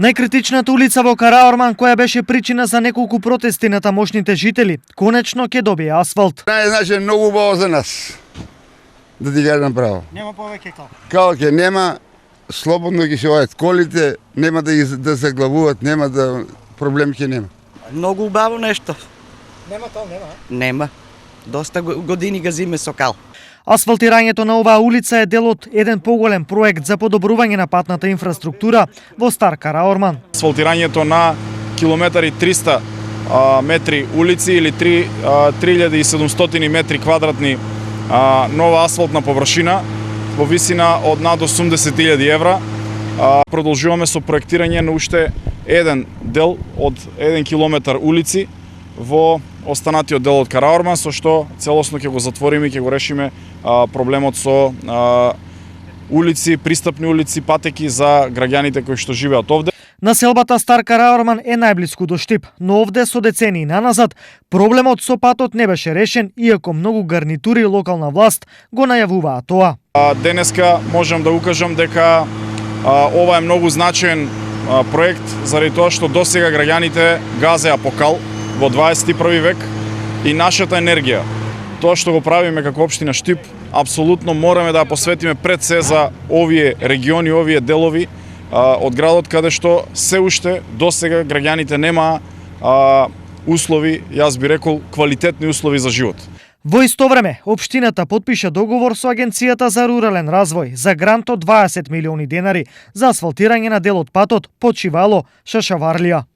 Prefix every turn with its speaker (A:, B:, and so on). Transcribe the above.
A: Најкритичната улица во Караорман, која беше причина за неколку протести на тамошните жители, конечно ќе добие асфалт.
B: Значи многу убаво за нас. Да ти кажам право.
A: Нема повеќе кал.
B: Кал ќе нема, слободно ќе се одат колите, нема да се главуваат, нема да проблем ќе нема.
C: Многу убаво нешто.
A: Нема кал, нема.
C: Нема. Доста години газиме со кал.
A: Асфалтирањето на оваа улица е дел од еден поголем проект за подобрување на патната инфраструктура во Стар Караорман.
D: Асфалтирањето на километари 300 метри улици или 3700 метри квадратни нова асфалтна површина во висина од над 80.000 евра. Продолжуваме со проектирање на уште еден дел од 1 километар улици во останатиот дел од Караорман, со што целосно ќе го затвориме и ќе го решиме проблемот со улици, пристапни улици, патеки за граѓаните кои што живеат овде.
A: Населбата Стар Караорман е најблиску до Штип, но овде со децении наназад проблемот со патот не беше решен, иако многу гарнитури и локална власт го најавуваа тоа.
D: Денеска можам да укажам дека ова е многу значаен проект заради тоа што досега граѓаните газеа по кал во 21 век и нашата енергија, тоа што го правиме како општина Штип, апсолутно мораме да ја посветиме пред се за овие региони, овие делови од градот каде што се уште досега граѓаните нема услови, јас би рекол, квалитетни услови за живот.
A: Во исто време, општината потпиша договор со Агенцијата за рурален развој за грант од 20 милиони денари за асфалтирање на дел од патот Почивало Шашаварлија.